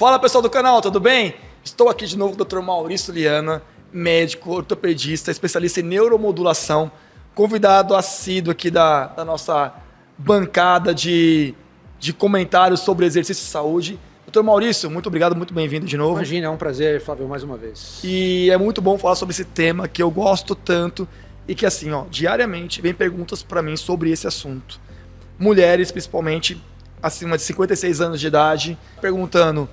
Fala pessoal do canal, tudo bem? Estou aqui de novo com o Dr. Maurício Liana, médico, ortopedista, especialista em neuromodulação, convidado assíduo aqui da nossa bancada de comentários sobre exercício e saúde. Dr. Maurício, muito obrigado, muito bem-vindo de novo. Imagina, é um prazer, Flávio, mais uma vez. E é muito bom falar sobre esse tema que eu gosto tanto e que assim, diariamente vem perguntas para mim sobre esse assunto. Mulheres, principalmente acima de 56 anos de idade, perguntando: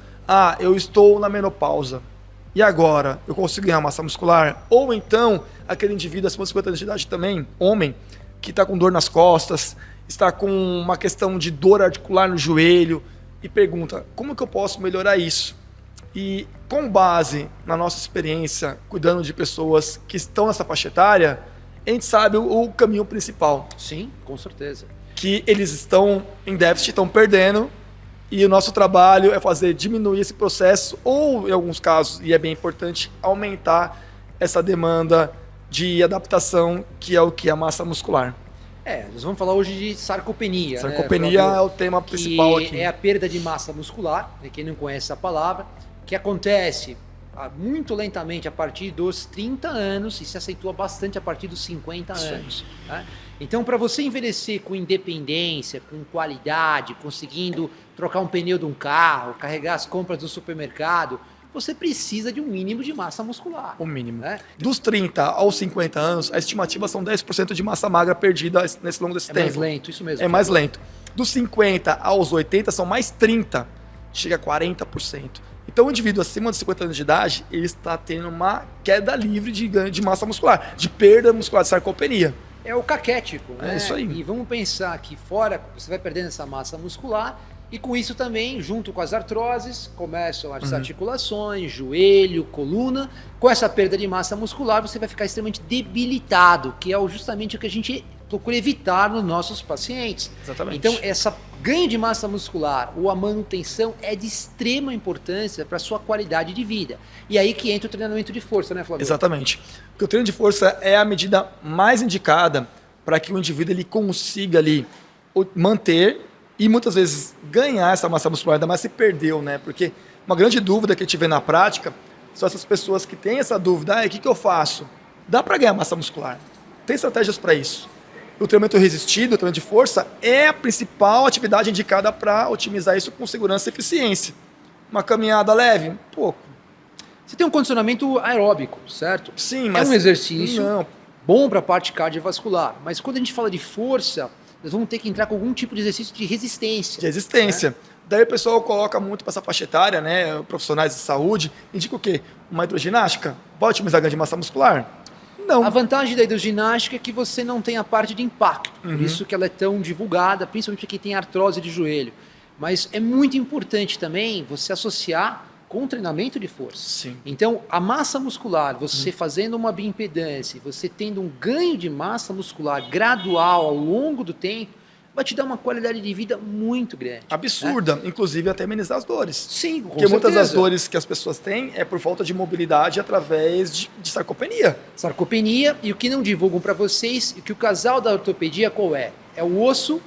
eu estou na menopausa, e agora? Eu consigo ganhar massa muscular? Ou então, aquele indivíduo acima de 50 anos de idade também, homem, que está com dor nas costas, está com uma questão de dor articular no joelho, e pergunta: como que eu posso melhorar isso? E com base na nossa experiência, cuidando de pessoas que estão nessa faixa etária, a gente sabe o caminho principal. Sim, com certeza. Que eles estão em déficit, estão perdendo, e o nosso trabalho é diminuir esse processo, ou em alguns casos, e é bem importante, aumentar essa demanda de adaptação, que é o que? A massa muscular. Nós vamos falar hoje de sarcopenia. Sarcopenia, né, é o tema principal aqui. É a perda de massa muscular, quem não conhece a palavra, que acontece muito lentamente a partir dos 30 anos e se acentua bastante a partir dos 50 anos. Né? Então, para você envelhecer com independência, com qualidade, conseguindo trocar um pneu de um carro, carregar as compras do supermercado, você precisa de um mínimo de massa muscular. O mínimo. Né? Dos 30 aos 50 anos, a estimativa são 10% de massa magra perdida nesse longo desse tempo. É mais lento, isso mesmo. É mais lento. Dos 50 aos 80 são mais 30%, chega a 40%. Então o indivíduo acima de 50 anos de idade, ele está tendo uma queda livre de ganho de massa muscular, de perda muscular, de sarcopenia. É o caquético, né? É isso aí. E vamos pensar que fora você vai perdendo essa massa muscular e com isso também, junto com as artroses, começam as articulações, joelho, coluna. Com essa perda de massa muscular, você vai ficar extremamente debilitado, que é justamente o que a gente procura evitar nos nossos pacientes. Exatamente. Então, essa ganho de massa muscular ou a manutenção é de extrema importância para a sua qualidade de vida. E aí que entra o treinamento de força, né, Flávio? Exatamente. Porque o treino de força é a medida mais indicada para que o indivíduo ele consiga ali manter e muitas vezes ganhar essa massa muscular, ainda mais se perdeu, né? Porque uma grande dúvida que a gente vê na prática são essas pessoas que têm essa dúvida: o que eu faço? Dá para ganhar massa muscular? Tem estratégias para isso. O treinamento resistido, o treinamento de força, é a principal atividade indicada para otimizar isso com segurança e eficiência. Uma caminhada leve? Pouco. Você tem um condicionamento aeróbico, certo? Sim, mas é um exercício bom para a parte cardiovascular, mas quando a gente fala de força, nós vamos ter que entrar com algum tipo de exercício de resistência. De resistência. Né? Daí o pessoal coloca muito para essa faixa etária, né? Profissionais de saúde, indica o quê? Uma hidroginástica? Pode otimizar ganho de massa muscular? Não. A vantagem da hidroginástica é que você não tem a parte de impacto, por isso que ela é tão divulgada, principalmente para quem tem artrose de joelho. Mas é muito importante também você associar com o treinamento de força. Sim. Então, a massa muscular, você fazendo uma bioimpedância, você tendo um ganho de massa muscular gradual ao longo do tempo, vai te dar uma qualidade de vida muito grande. Absurda, né? Inclusive até amenizar as dores. Sim, com Porque certeza. muitas das dores que as pessoas têm é por falta de mobilidade através de sarcopenia. Sarcopenia, e o que não divulgam para vocês, e que o casal da ortopedia qual é? É o osso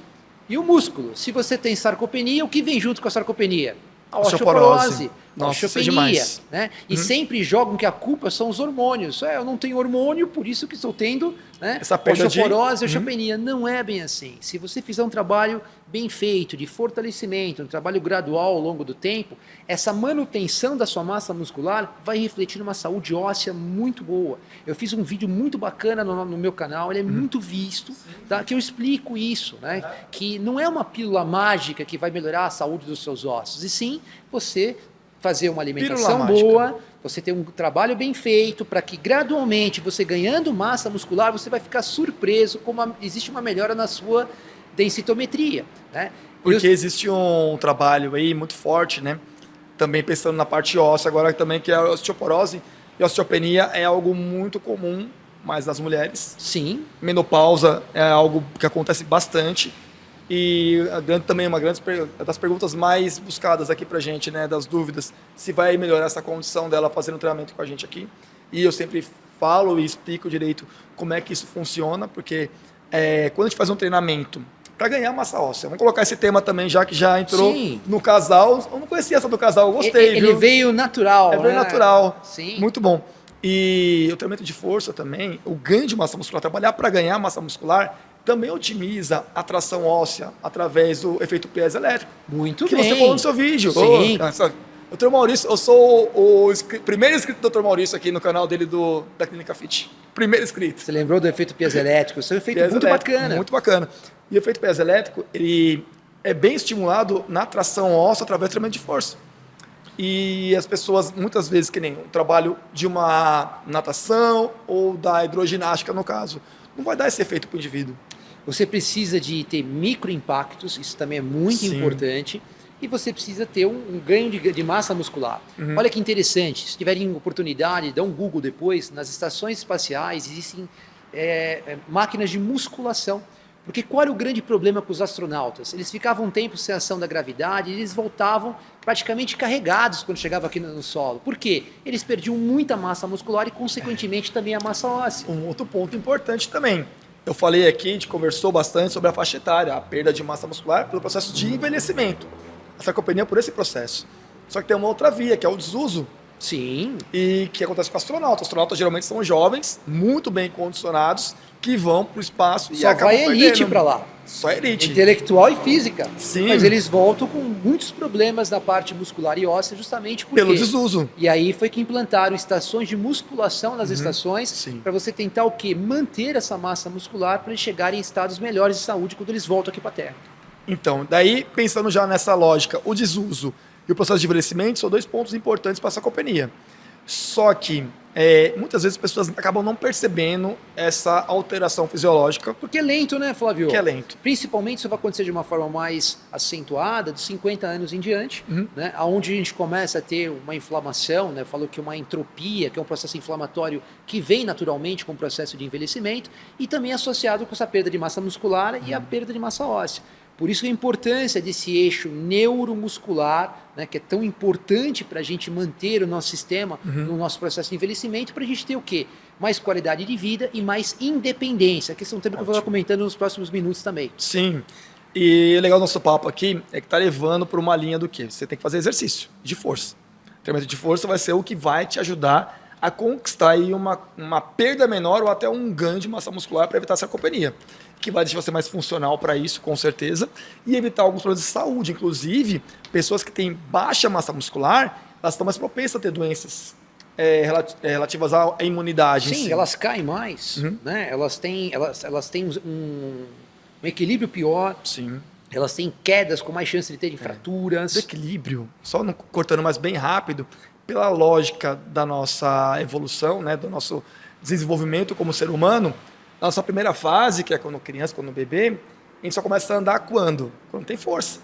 e o músculo. Se você tem sarcopenia, o que vem junto com a sarcopenia? A osteoporose. Nossa, osteopenia, né? E sempre jogam que a culpa são os hormônios. Eu não tenho hormônio, por isso que estou tendo, né, essa perda osteoporose, osteopenia. Não é bem assim. Se você fizer um trabalho bem feito, de fortalecimento, um trabalho gradual ao longo do tempo, essa manutenção da sua massa muscular vai refletir numa saúde óssea muito boa. Eu fiz um vídeo muito bacana no meu canal, ele é muito visto, tá? Que eu explico isso, né? Que não é uma pílula mágica que vai melhorar a saúde dos seus ossos, e sim você fazer uma alimentação boa, você ter um trabalho bem feito, para que gradualmente você ganhando massa muscular, você vai ficar surpreso como existe uma melhora na sua densitometria. Né? Porque existe um trabalho aí muito forte, né? Também pensando na parte óssea, agora também que é a osteoporose e a osteopenia é algo muito comum, mas nas mulheres. Sim. Menopausa é algo que acontece bastante. E também uma das perguntas mais buscadas aqui pra gente, né, das dúvidas, se vai melhorar essa condição dela fazendo treinamento com a gente aqui. E eu sempre falo e explico direito como é que isso funciona, porque quando a gente faz um treinamento para ganhar massa óssea. Vamos colocar esse tema também, já que já entrou Sim. no casal. Eu não conhecia essa do casal, eu gostei, Ele viu? veio natural. É bem natural. Sim. Muito bom. E o treinamento de força também, o ganho de massa muscular, trabalhar para ganhar massa muscular, também otimiza a tração óssea através do efeito piezoelétrico. Muito Que bem. você falou no seu vídeo. Sim. Dr. Maurício, eu sou o primeiro inscrito do Dr. Maurício aqui no canal dele da Clínica Fit. Primeiro inscrito. Você lembrou do efeito piezoelétrico? Isso é um efeito muito Piezoelétrico, bacana. Muito bacana. E o efeito piezoelétrico, ele é bem estimulado na tração óssea através do treinamento de força. E as pessoas, muitas vezes, que nem o trabalho de uma natação ou da hidroginástica, no caso, não vai dar esse efeito para o indivíduo. Você precisa de ter microimpactos, isso também é muito Sim. importante. E você precisa ter um ganho de massa muscular. Olha que interessante, se tiverem oportunidade, dá um Google depois, nas estações espaciais existem máquinas de musculação. Porque qual era o grande problema com os astronautas? Eles ficavam um tempo sem ação da gravidade e eles voltavam praticamente carregados quando chegavam aqui no solo. Por quê? Eles perdiam muita massa muscular e, consequentemente, também a massa óssea. Um outro ponto importante também. Eu falei aqui, a gente conversou bastante sobre a faixa etária, a perda de massa muscular pelo processo de envelhecimento. A sarcopenia por esse processo. Só que tem uma outra via, que é o desuso. Sim. E que acontece com astronautas. Astronautas geralmente são jovens, muito bem condicionados, que vão para o espaço e Só acabam vai elite perdendo. para lá. Só elite. Intelectual e física. Sim. Mas eles voltam com muitos problemas na parte muscular e óssea justamente Pelo desuso. E aí foi que implantaram estações de musculação nas estações Sim. para você tentar o quê? Manter essa massa muscular para eles chegarem em estados melhores de saúde quando eles voltam aqui para a Terra. Então, daí, pensando já nessa lógica, o desuso e o processo de envelhecimento são dois pontos importantes para a sarcopenia. Só que, muitas vezes, as pessoas acabam não percebendo essa alteração fisiológica, Porque é lento, né, Flávio? que é lento. Principalmente isso vai acontecer de uma forma mais acentuada, dos 50 anos em diante, né, onde a gente começa a ter uma inflamação, né, falou que uma entropia, que é um processo inflamatório que vem naturalmente com o processo de envelhecimento, e também associado com essa perda de massa muscular e a perda de massa óssea. Por isso a importância desse eixo neuromuscular, né, que é tão importante para a gente manter o nosso sistema no nosso processo de envelhecimento, para a gente ter o quê? Mais qualidade de vida e mais independência, que esse é um tema que eu vou estar comentando nos próximos minutos também. Sim. E o legal do nosso papo aqui é que tá levando para uma linha do quê? Você tem que fazer exercício de força. O treinamento de força vai ser o que vai te ajudar a conquistar aí uma perda menor ou até um ganho de massa muscular para evitar a sarcopenia, que vai deixar você mais funcional para isso, com certeza, e evitar alguns problemas de saúde. Inclusive, pessoas que têm baixa massa muscular, elas estão mais propensas a ter doenças relativas à imunidade. Sim, em si. elas caem mais, né? Elas têm um equilíbrio pior, Sim. elas têm quedas com mais chance de terem fraturas. Desequilíbrio, só não cortando mais bem rápido, pela lógica da nossa evolução, né, do nosso desenvolvimento como ser humano, na nossa primeira fase, que é quando criança, quando bebê, a gente só começa a andar quando? Quando tem força.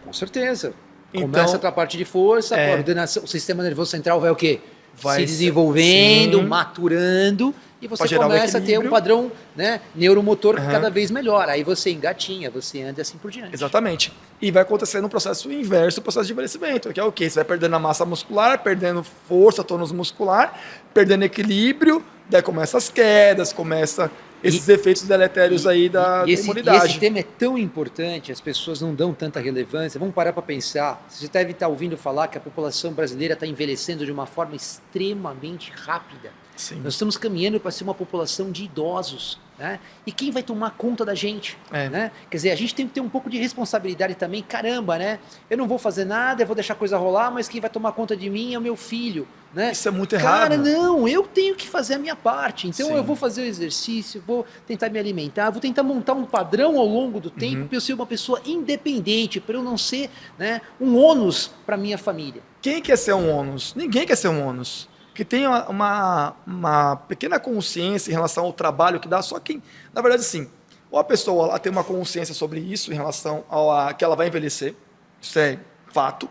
Com certeza. Então, Começa a tua parte de força, é. a coordenação, o sistema nervoso central vai o quê? Vai se desenvolvendo, sim. maturando, e Pra você gerar um começa a ter um equilíbrio. padrão, né, neuromotor Uhum. cada vez melhor. Aí você engatinha, você anda e assim por diante. Exatamente. E vai acontecer no processo inverso do processo de envelhecimento, que é o quê? Você vai perdendo a massa muscular, perdendo força, tônus muscular, perdendo equilíbrio, daí começa as quedas, começa esses efeitos deletérios aí da imunidade. Esse tema é tão importante, as pessoas não dão tanta relevância. Vamos parar para pensar. Você deve estar ouvindo falar que a população brasileira está envelhecendo de uma forma extremamente rápida. Sim. Nós estamos caminhando para ser uma população de idosos, né? E quem vai tomar conta da gente? É. Né? Quer dizer, a gente tem que ter um pouco de responsabilidade também. Caramba, né? Eu não vou fazer nada, eu vou deixar a coisa rolar, mas quem vai tomar conta de mim é o meu filho, né? Isso é muito errado. Cara, não, eu tenho que fazer a minha parte. Então Sim. eu vou fazer o exercício, vou tentar me alimentar, vou tentar montar um padrão ao longo do tempo para eu ser uma pessoa independente, para eu não ser, né, um ônus para minha família. Quem quer ser um ônus? Ninguém quer ser um ônus. Que tem uma pequena consciência em relação ao trabalho que dá, só quem, na verdade, sim, ou a pessoa ela tem uma consciência sobre isso em relação a que ela vai envelhecer, isso é fato,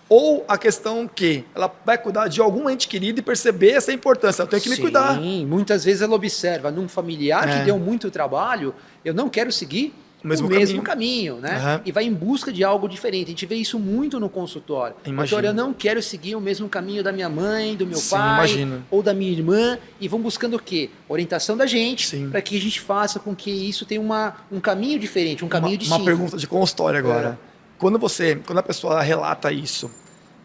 ou a questão que ela vai cuidar de algum ente querido e perceber essa importância, eu tenho que me cuidar. Sim, muitas vezes ela observa num familiar É. que deu muito trabalho, eu não quero seguir, o mesmo caminho, né? Uhum. E vai em busca de algo diferente. A gente vê isso muito no consultório. Doutor, eu não quero seguir o mesmo caminho da minha mãe, do meu pai, ou da minha irmã, e vão buscando o quê? Orientação da gente, para que a gente faça com que isso tenha um caminho diferente, um caminho distinto. Uma pergunta de consultório agora. Quando a pessoa relata isso,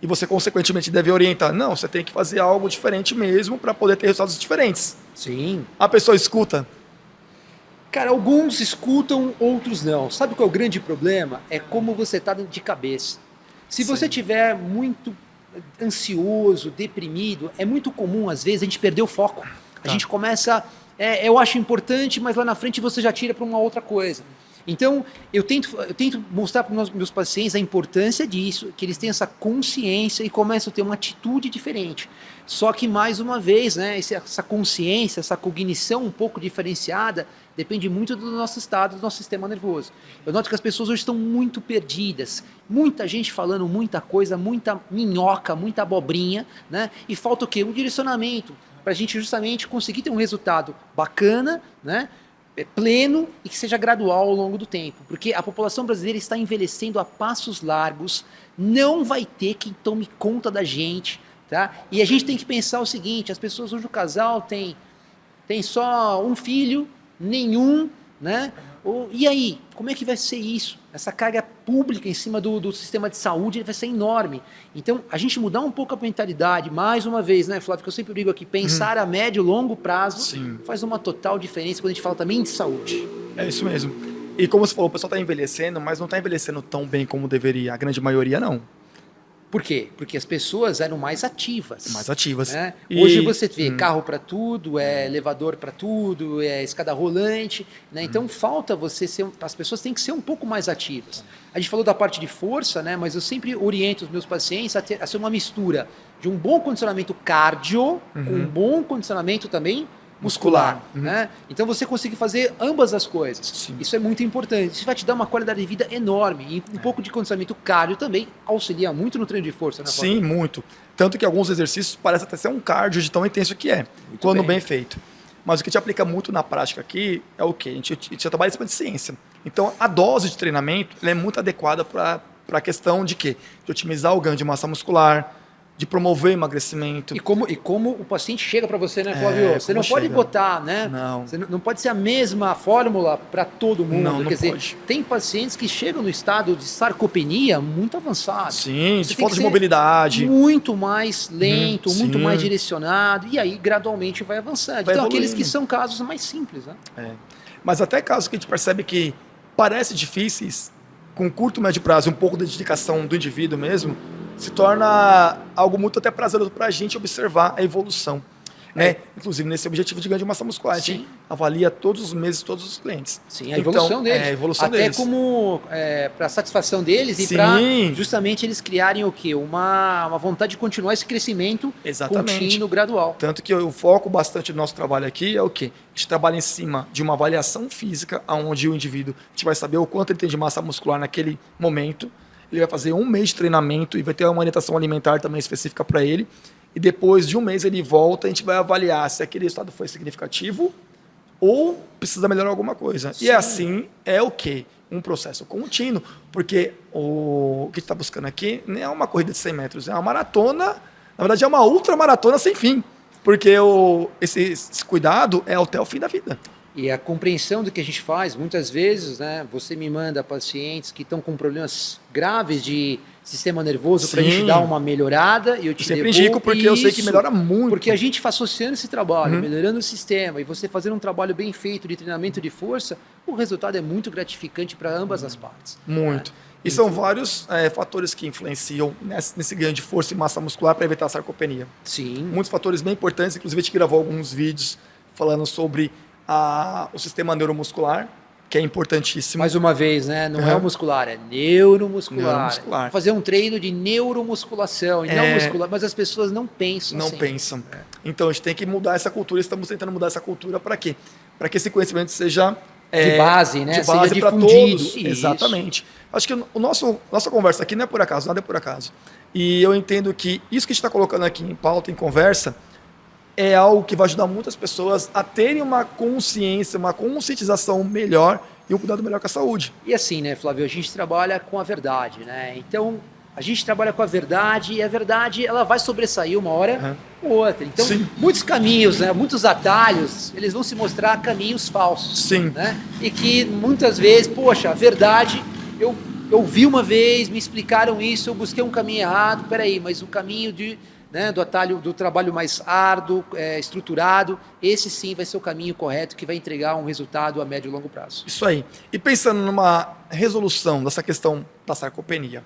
e você consequentemente deve orientar, não, você tem que fazer algo diferente mesmo para poder ter resultados diferentes. Sim. A pessoa escuta? Cara, alguns escutam, outros não. Sabe qual é o grande problema? É como você está de cabeça. Se você estiver muito ansioso, deprimido, é muito comum, às vezes, a gente perder o foco. A gente começa... eu acho importante, mas lá na frente você já tira para uma outra coisa. Então, eu tento mostrar para os meus pacientes a importância disso, que eles tenham essa consciência e começam a ter uma atitude diferente. Só que, mais uma vez, né, essa consciência, essa cognição um pouco diferenciada, depende muito do nosso estado, do nosso sistema nervoso. Eu noto que as pessoas hoje estão muito perdidas, muita gente falando muita coisa, muita minhoca, muita abobrinha, né, e falta o quê? Um direcionamento, para a gente justamente conseguir ter um resultado bacana, né, pleno e que seja gradual ao longo do tempo, porque a população brasileira está envelhecendo a passos largos, não vai ter quem tome conta da gente, tá? E a gente tem que pensar o seguinte, as pessoas hoje, o casal tem só um filho, nenhum, né? E aí, como é que vai ser isso? Essa carga pública em cima do sistema de saúde vai ser enorme. Então, a gente mudar um pouco a mentalidade, mais uma vez, né, Flávio, que eu sempre digo aqui, pensar a médio e longo prazo faz uma total diferença quando a gente fala também de saúde. É isso mesmo. E como você falou, o pessoal está envelhecendo, mas não está envelhecendo tão bem como deveria. A grande maioria não. Por quê? Porque as pessoas eram mais ativas. Mais ativas. Né? Hoje você vê carro para tudo, elevador para tudo, escada rolante. Né? Então falta você ser... As pessoas têm que ser um pouco mais ativas. A gente falou da parte de força, né? Mas eu sempre oriento os meus pacientes a ser uma mistura de um bom condicionamento cardio com um bom condicionamento também muscular. Né? Então você consegue fazer ambas as coisas. Sim. Isso é muito importante. Isso vai te dar uma qualidade de vida enorme. E um pouco de condicionamento cardio também auxilia muito no treino de força. Né, sim, muito. Tanto que alguns exercícios parecem até ser um cardio de tão intenso que é, muito quando bem feito. Mas o que te aplica muito na prática aqui é o quê? A gente trabalha em cima de ciência. Então a dose de treinamento é muito adequada para a questão de quê? De otimizar o ganho de massa muscular, de promover emagrecimento. E como o paciente chega para você, né, Flávio? Você não pode botar, né? Não. Você não pode ser a mesma fórmula para todo mundo. Não Quer dizer, pode. Tem pacientes que chegam no estado de sarcopenia muito avançado. Sim, de falta de mobilidade. Muito mais lento, muito mais direcionado. E aí, gradualmente, vai avançando. Então, aqueles que são casos mais simples, né? Mas até casos que a gente percebe que parecem difíceis, com curto e médio prazo, um pouco de dedicação do indivíduo mesmo, se torna algo muito até prazeroso para a gente observar a evolução. Né? Inclusive nesse objetivo de ganho de massa muscular. A gente avalia todos os meses todos os clientes. Sim, a evolução deles. A evolução até deles. como para satisfação deles e para justamente eles criarem o quê? Uma vontade de continuar esse crescimento contínuo, gradual. Tanto que eu foco bastante no nosso trabalho aqui é o quê? A gente trabalha em cima de uma avaliação física, onde o indivíduo, a gente vai saber o quanto ele tem de massa muscular naquele momento. Ele vai fazer 1 mês de treinamento e vai ter uma orientação alimentar também específica para ele. E depois de 1 mês ele volta, a gente vai avaliar se aquele resultado foi significativo ou precisa melhorar alguma coisa. Sim. E assim é o quê? Um processo contínuo, porque o que a gente está buscando aqui não é uma corrida de 100 metros, é uma maratona, na verdade é uma ultramaratona sem fim, porque esse cuidado é até o fim da vida. E a compreensão do que a gente faz, muitas vezes, né, você me manda pacientes que estão com problemas graves de sistema nervoso para a gente dar uma melhorada e eu te sempre indico porque eu sei que melhora muito. Porque a gente associando esse trabalho, melhorando o sistema e você fazendo um trabalho bem feito de treinamento de força, o resultado é muito gratificante para ambas as partes. Muito. Né? E são vários fatores que influenciam nesse ganho de força e massa muscular para evitar a sarcopenia. Sim. Muitos fatores bem importantes, inclusive a gente gravou alguns vídeos falando sobre o sistema neuromuscular, que é importantíssimo. Mais uma vez, né? Não é o muscular, é neuromuscular. Neuromuscular. Fazer um treino de neuromusculação e não muscular, mas as pessoas não pensam Não assim. pensam. Então a gente tem que mudar essa cultura, estamos tentando mudar essa cultura para quê? Para que esse conhecimento seja de base, né? De base para todos. Isso. Exatamente. Acho que nossa conversa aqui não é por acaso, nada é por acaso. E eu entendo que isso que a gente está colocando aqui em pauta, em conversa, é algo que vai ajudar muitas pessoas a terem uma consciência, uma conscientização melhor e um cuidado melhor com a saúde. E assim, né, Flávio, a gente trabalha com a verdade, né? Então, a gente trabalha com a verdade e a verdade ela vai sobressair uma hora ou outra. Então, Sim. muitos caminhos, né, muitos atalhos, eles vão se mostrar caminhos falsos. Sim. Né? E que muitas vezes, poxa, a verdade, eu vi uma vez, me explicaram isso, eu busquei um caminho errado, peraí, mas o caminho do atalho, do trabalho mais árduo, estruturado, esse sim vai ser o caminho correto que vai entregar um resultado a médio e longo prazo. Isso aí. E pensando numa resolução dessa questão da sarcopenia,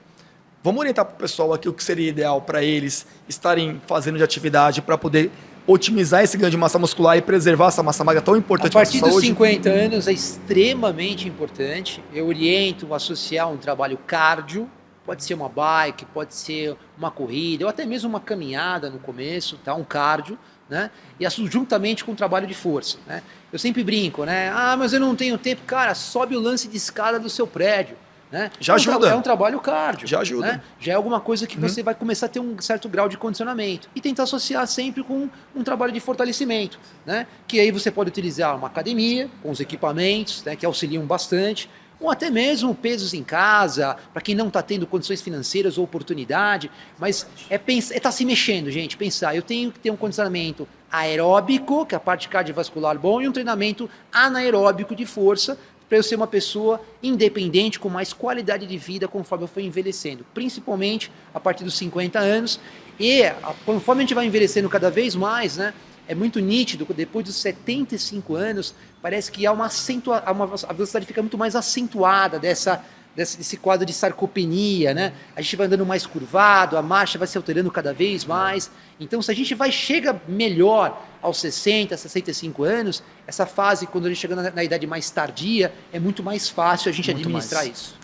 vamos orientar para o pessoal aqui o que seria ideal para eles estarem fazendo de atividade para poder otimizar esse ganho de massa muscular e preservar essa massa magra tão importante para a saúde? A partir dos 50 anos é extremamente importante. Eu oriento a associar um trabalho cardio, pode ser uma bike, pode ser uma corrida, ou até mesmo uma caminhada no começo, tá? Um cardio, né? E juntamente com o trabalho de força, né? Eu sempre brinco, né? Ah, mas eu não tenho tempo. Cara, sobe o lance de escada do seu prédio. Né? Já ajuda. É um trabalho cardio. Já ajuda. Né? Já é alguma coisa que você vai começar a ter um certo grau de condicionamento. E tentar associar sempre com um trabalho de fortalecimento. Né? Que aí você pode utilizar uma academia, com os equipamentos, né, que auxiliam bastante. Ou até mesmo pesos em casa, para quem não está tendo condições financeiras ou oportunidade. Mas é estar se mexendo, gente. Pensar, eu tenho que ter um condicionamento aeróbico, que é a parte cardiovascular bom, e um treinamento anaeróbico de força, para eu ser uma pessoa independente, com mais qualidade de vida conforme eu for envelhecendo, principalmente a partir dos 50 anos. E conforme a gente vai envelhecendo cada vez mais, né, é muito nítido, depois dos 75 anos, parece que há a velocidade fica muito mais acentuada desse quadro de sarcopenia, né? A gente vai andando mais curvado, a marcha vai se alterando cada vez mais. Então, se a gente chega melhor aos 60, 65 anos, essa fase, quando a gente chega na idade mais tardia, é muito mais fácil a gente administrar isso.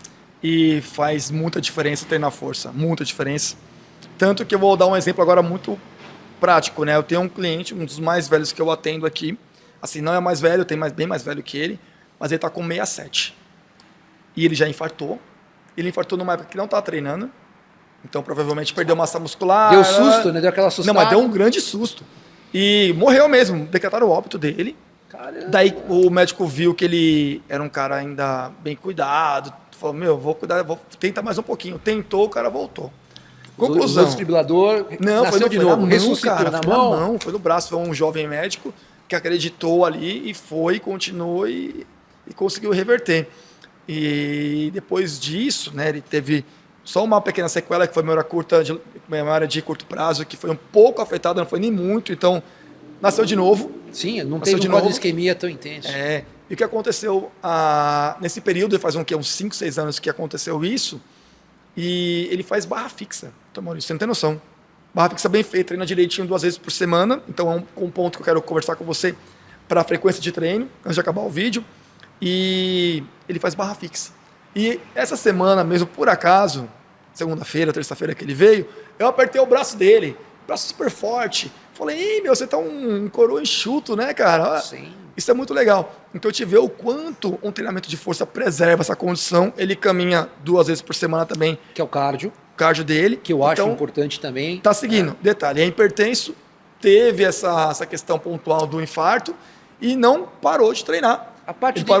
E faz muita diferença treinar força, muita diferença. Tanto que eu vou dar um exemplo agora muito prático, né? Eu tenho um cliente, um dos mais velhos que eu atendo aqui, assim, não é mais velho, tem bem mais velho que ele, mas ele está com 67. E ele já infartou. Ele infartou numa época que não estava treinando. Então, provavelmente, perdeu massa muscular. Deu susto, né? Deu aquela assustada. Não, mas deu um grande susto. E morreu mesmo. Decretaram o óbito dele. Caramba. Daí, o médico viu que ele era um cara ainda bem cuidado. Falou, vou cuidar, vou tentar mais um pouquinho. Tentou, o cara voltou. Conclusão. O desfibrilador Nasceu de novo. Ressuscitou na na mão. mão. Foi no braço. Foi um jovem médico que acreditou ali e foi, continuou e conseguiu reverter. E depois disso, né, ele teve só uma pequena sequela, que foi memória de curto prazo, que foi um pouco afetada, não foi nem muito, então nasceu de novo. Sim, não tem um quadro de isquemia tão intenso. E o que aconteceu nesse período, faz uns 5, 6 anos que aconteceu isso, e ele faz barra fixa. Então, Maurício, você não tem noção. Barra fixa bem feita, treina direitinho 2 vezes por semana, então é um ponto que eu quero conversar com você para a frequência de treino, antes de acabar o vídeo. E ele faz barra fixa. E essa semana mesmo, por acaso, segunda-feira, terça-feira que ele veio, eu apertei o braço dele, braço super forte. Falei, ei, você tá um coroa enxuto, né, cara? Sim. Isso é muito legal. Então eu te ver o quanto um treinamento de força preserva essa condição. Ele caminha 2 vezes por semana também. Que é o cardio. Cardio dele. Que eu acho importante também. Tá seguindo. Detalhe, é hipertenso, teve essa questão pontual do infarto e não parou de treinar.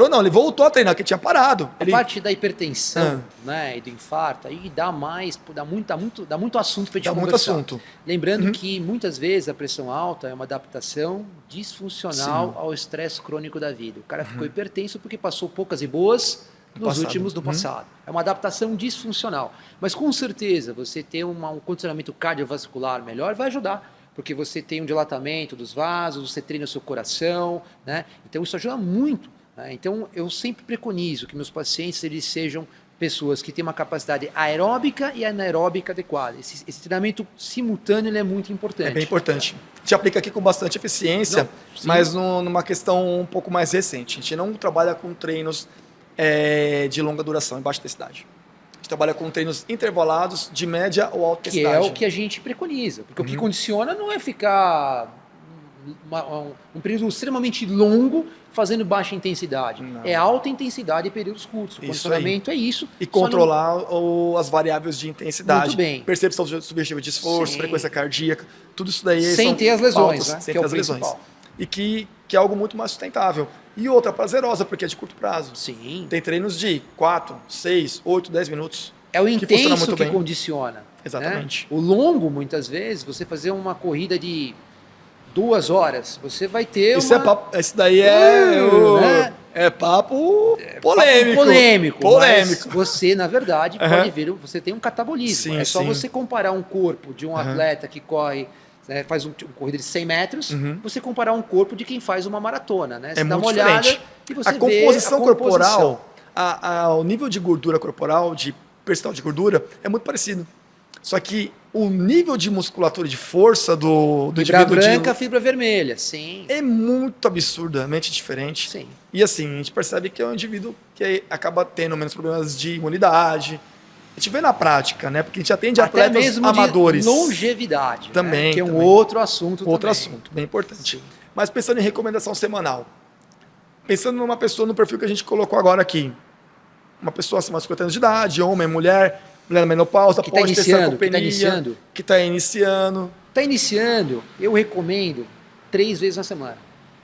Não, ele voltou a treinar, que tinha parado. A parte da hipertensão, né, e do infarto, aí dá muito assunto para a gente conversar. Dá muito assunto. Lembrando que muitas vezes a pressão alta é uma adaptação disfuncional ao estresse crônico da vida. O cara ficou hipertenso porque passou poucas e boas no passado. É uma adaptação disfuncional. Mas com certeza você ter um condicionamento cardiovascular melhor vai ajudar. Porque você tem um dilatamento dos vasos, você treina o seu coração, né? Então isso ajuda muito. Né? Então eu sempre preconizo que meus pacientes eles sejam pessoas que têm uma capacidade aeróbica e anaeróbica adequada. Esse treinamento simultâneo ele é muito importante. É bem importante. A gente aplica aqui com bastante eficiência, mas numa questão um pouco mais recente. A gente não trabalha com treinos de longa duração, em baixa intensidade. A gente trabalha com treinos intervalados de média ou alta intensidade. Que é o que a gente preconiza. Porque o que condiciona não é ficar um período extremamente longo fazendo baixa intensidade. Não. É alta intensidade e períodos curtos. O condicionamento é isso. E controlar as variáveis de intensidade. Muito bem. Percepção subjetiva de esforço, frequência cardíaca, tudo isso daí. Sem ter as lesões, né? Sem ter as lesões. E que é algo muito mais sustentável. E outra, prazerosa, porque é de curto prazo. Sim. Tem treinos de 4, 6, 8, 10 minutos. É o que funciona intenso muito que bem. condiciona. Exatamente. Né? O longo, muitas vezes, você fazer uma corrida de 2 horas, você vai ter Isso uma... é papo, esse daí é, né? é papo polêmico. Polêmico. Mas você, na verdade, pode ver, você tem um catabolismo. Sim, é só sim. você comparar um corpo de um atleta que corre, né, faz uma corrida de 100 metros, você comparar um corpo de quem faz uma maratona. Né? Você É dá muito uma olhada diferente. e você A vê composição a corporal, o nível de gordura corporal, de percentual de gordura, é muito parecido. Só que o nível de musculatura e de força do Fibra indivíduo branca, fibra vermelha, sim. é muito absurdamente diferente. Sim. E assim, a gente percebe que é um indivíduo que acaba tendo menos problemas de imunidade. A gente vê na prática, né? Porque a gente atende Até atletas mesmo amadores. de longevidade. Também, né? Que é um também. outro assunto Outro também. assunto, bem importante. Sim. Mas pensando em recomendação semanal. Pensando numa pessoa no perfil que a gente colocou agora aqui. Uma pessoa acima de 50 anos de idade, homem, mulher na menopausa, Que tá pode ter iniciando, sarcopenia, que está iniciando. Está iniciando, eu recomendo 3 vezes na semana.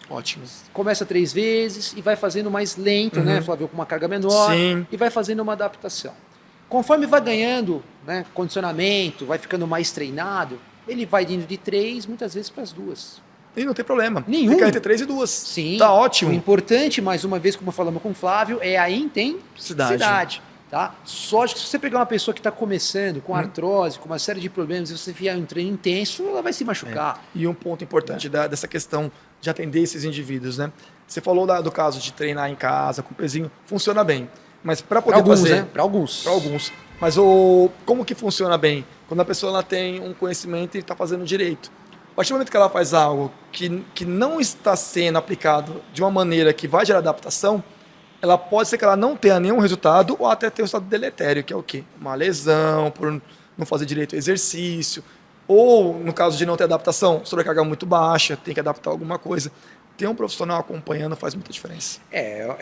Ótimo. Começa 3 vezes e vai fazendo mais lento, né, Flávio, com uma carga menor, Sim. e vai fazendo uma adaptação. Conforme vai ganhando, né, condicionamento, vai ficando mais treinado, ele vai indo de 3, muitas vezes para as 2. E não tem problema. Nenhum. Fica entre 3 e 2. Sim. Tá ótimo. O importante, mais uma vez, como falamos com o Flávio, é a intensidade. Tá? Só que se você pegar uma pessoa que está começando com artrose, com uma série de problemas, e você fizer um treino intenso, ela vai se machucar. E um ponto importante dessa questão de atender esses indivíduos, né? Você falou do caso de treinar em casa, com pezinho, funciona bem. Mas para poder Alguns, fazer... né? Para alguns. Para alguns. Mas como que funciona bem? Quando a pessoa ela tem um conhecimento e está fazendo direito. A partir do momento que ela faz algo que não está sendo aplicado de uma maneira que vai gerar adaptação, ela pode ser que ela não tenha nenhum resultado ou até ter um resultado deletério, que é o quê? Uma lesão, por não fazer direito ao exercício, ou, no caso de não ter adaptação, sobrecarga muito baixa, tem que adaptar alguma coisa. Ter um profissional acompanhando faz muita diferença. É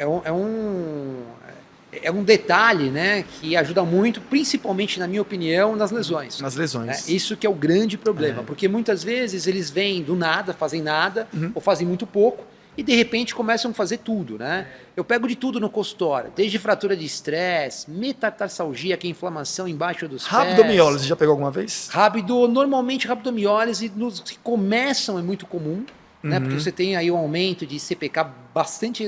um detalhe, né, que ajuda muito, principalmente, na minha opinião, nas lesões. Nas lesões. Né? Isso que é o grande problema, porque muitas vezes eles vêm do nada, fazem nada, ou fazem muito pouco, e de repente começam a fazer tudo, né? Eu pego de tudo no consultório, desde fratura de estresse, metatarsalgia, que é inflamação embaixo dos pés. Rabdomiólise, já pegou alguma vez? Normalmente rabdomiólise nos que começam é muito comum, né? Porque você tem aí um aumento de CPK bastante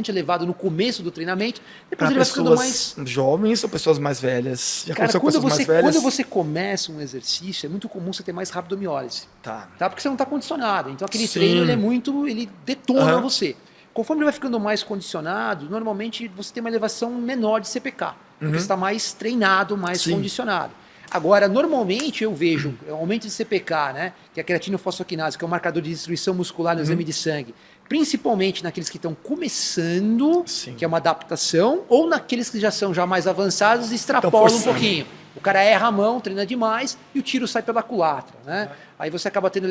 elevado no começo do treinamento, depois ele vai ficando mais... jovens ou pessoas mais velhas? Já Cara, aconteceu com pessoas mais velhas? quando você começa um exercício, é muito comum você ter mais rabdomiólise. Tá. Porque você não está condicionado. Então aquele Sim. treino ele detona você. Conforme ele vai ficando mais condicionado, normalmente você tem uma elevação menor de CPK, porque você está mais treinado, mais condicionado. Agora, normalmente eu vejo aumento de CPK, né, que é a creatinofosfoquinase, que é um marcador de destruição muscular no exame de sangue, principalmente naqueles que estão começando, que é uma adaptação, ou naqueles que já são mais avançados e extrapolam um pouquinho. O cara erra a mão, treina demais e o tiro sai pela culatra, né? Aí você acaba tendo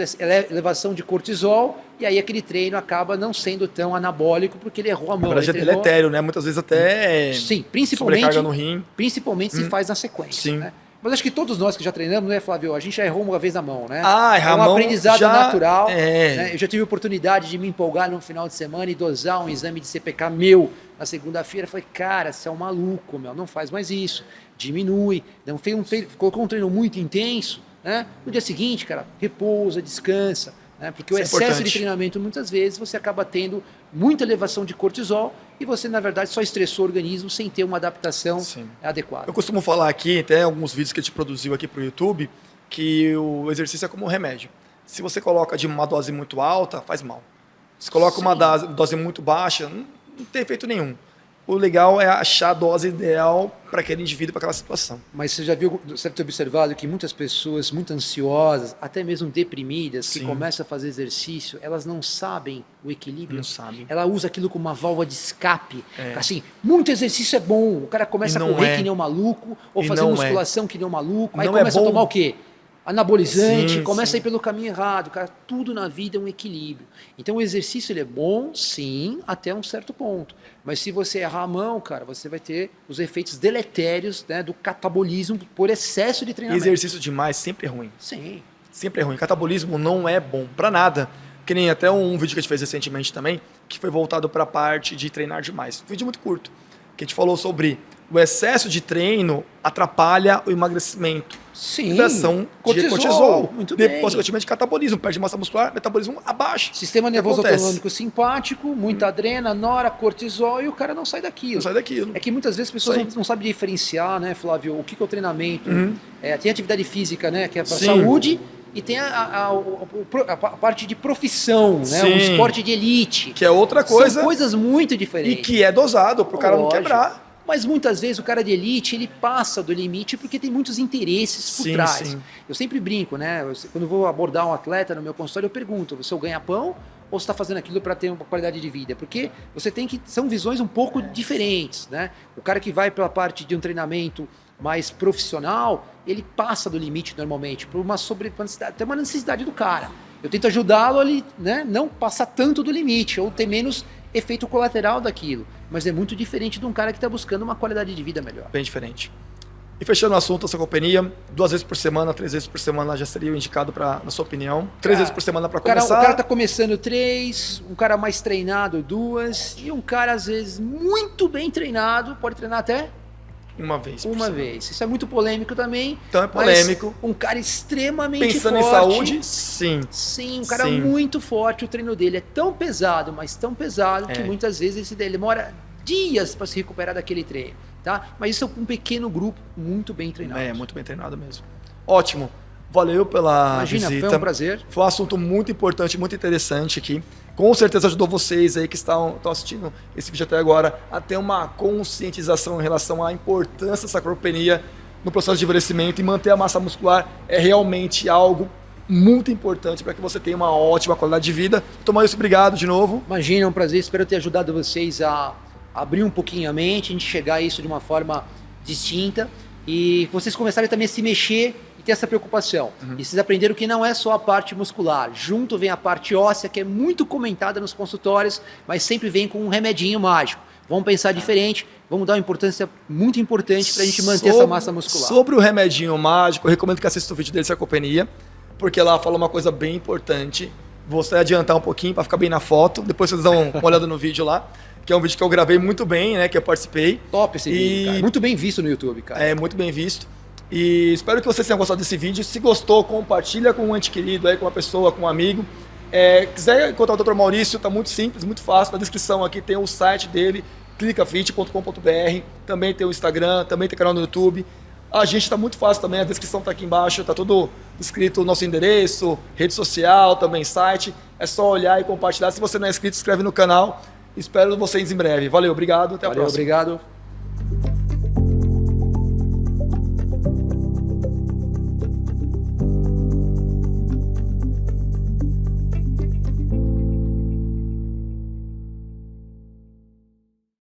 elevação de cortisol e aí aquele treino acaba não sendo tão anabólico porque ele errou a mão. Na verdade é deletério, né? Muitas vezes até sobrecarga no rim. Principalmente se faz na sequência. Sim. Né? Mas acho que todos nós que já treinamos, né, Flávio? A gente já errou uma vez na mão, né? É um aprendizado natural. É. Né? Eu já tive a oportunidade de me empolgar no final de semana e dosar um exame de CPK meu na segunda-feira. Falei, cara, você é um maluco, não faz mais isso. Diminui. Não colocou um treino muito intenso, né? No dia seguinte, cara, repousa, descansa. Né? Porque o excesso de treinamento, muitas vezes, você acaba tendo muita elevação de cortisol e você, na verdade, só estressou o organismo sem ter uma adaptação adequada. Eu costumo falar aqui, até alguns vídeos que a gente produziu aqui para o YouTube, que o exercício é como um remédio. Se você coloca de uma dose muito alta, faz mal. Se coloca uma dose muito baixa, não tem efeito nenhum. O legal é achar a dose ideal para aquele indivíduo, para aquela situação. Mas você já viu, você deve ter observado que muitas pessoas muito ansiosas, até mesmo deprimidas, que começam a fazer exercício, elas não sabem o equilíbrio. Não sabem. Ela usa aquilo como uma válvula de escape. Assim, muito exercício é bom. O cara começa a correr que nem um maluco, ou fazer musculação que nem um maluco. Aí começa a tomar o quê? Anabolizante, começa a ir pelo caminho errado. Cara, tudo na vida é um equilíbrio. Então o exercício ele é bom, sim, até um certo ponto. Mas se você errar a mão, cara, você vai ter os efeitos deletérios, né, do catabolismo por excesso de treinamento. Exercício demais sempre é ruim. Sim. Sempre é ruim. Catabolismo não é bom para nada. Que nem até um vídeo que a gente fez recentemente também, que foi voltado para a parte de treinar demais. Um vídeo muito curto, que a gente falou sobre o excesso de treino atrapalha o emagrecimento. Sim. Liberação de Cortisol, cortisol. muito bem. Consequentemente, catabolismo. Perde massa muscular, metabolismo abaixa. Sistema O que nervoso acontece? autonômico simpático, muita adrena, nora, cortisol e o cara não sai daquilo. Não sai daquilo. É que muitas vezes as pessoas Isso aí. não sabem diferenciar, né, Flávio, o que é o treinamento. Tem atividade física, né, que é para Sim. saúde, e tem a parte de profissão, né, Sim. um esporte de elite. Que é outra coisa. São coisas muito E diferentes. que é dosado para o cara não Lógico. quebrar. Mas muitas vezes o cara de elite, ele passa do limite porque tem muitos interesses por Sim, trás. sim. Eu sempre brinco, né? Quando eu vou abordar um atleta no meu consultório, eu pergunto, você é o ganha-pão ou você está fazendo aquilo para ter uma qualidade de vida? Porque você tem que... São visões um pouco diferentes, né? O cara que vai pela parte de um treinamento mais profissional, ele passa do limite normalmente, por uma tem uma necessidade do cara. Eu tento ajudá-lo ali, né? Não passar tanto do limite, ou ter menos efeito colateral daquilo. Mas é muito diferente de um cara que está buscando uma qualidade de vida melhor. Bem diferente. E fechando o assunto, essa companhia, 2 vezes por semana, 3 vezes por semana já seria o indicado na sua opinião. 3 vezes por semana para começar. O cara tá começando 3, um cara mais treinado 2, e um cara às vezes muito bem treinado, pode treinar até Uma vez por uma semana. vez. Isso é muito polêmico também. Então é polêmico. Mas um cara extremamente Pensando forte. em saúde, sim. Sim, um cara Sim. muito forte. O treino dele é tão pesado, mas tão pesado, que muitas vezes ele demora dias para se recuperar daquele treino. Tá? Mas isso é um pequeno grupo muito bem treinado. É, muito bem treinado mesmo. Ótimo. Valeu pela Imagina, visita. foi um prazer. Foi um assunto muito importante, muito interessante aqui. Com certeza ajudou vocês aí que estão assistindo esse vídeo até agora a ter uma conscientização em relação à importância da sarcopenia no processo de envelhecimento, e manter a massa muscular é realmente algo muito importante para que você tenha uma ótima qualidade de vida. Tomás, obrigado de novo. Imagina, é um prazer. Espero ter ajudado vocês a abrir um pouquinho a mente, a gente chegar a isso de uma forma distinta e vocês começarem também a se mexer e ter essa preocupação. E vocês aprenderam que não é só a parte muscular. Junto vem a parte óssea, que é muito comentada nos consultórios, mas sempre vem com um remedinho mágico. Vamos pensar diferente, vamos dar uma importância muito importante para a gente manter essa massa muscular. Sobre o remedinho mágico, eu recomendo que assista o vídeo dele, Sarcopenia, porque lá fala uma coisa bem importante. Vou até adiantar um pouquinho para ficar bem na foto, depois vocês dão uma olhada no vídeo lá, que é um vídeo que eu gravei muito bem, né, que eu participei. Top esse vídeo, cara. Muito bem visto no YouTube, cara. É muito bem visto. E espero que vocês tenham gostado desse vídeo. Se gostou, compartilha com um ente querido, aí, com uma pessoa, com um amigo. Quiser encontrar o Dr. Maurício, tá muito simples, muito fácil. Na descrição aqui tem o site dele, clicafit.com.br. Também tem o Instagram, também tem canal no YouTube. A gente tá muito fácil também, a descrição tá aqui embaixo, tá tudo escrito, o nosso endereço, rede social, também site. É só olhar e compartilhar. Se você não é inscrito, se inscreve no canal. Espero vocês em breve. Valeu, obrigado, até a próxima. Obrigado.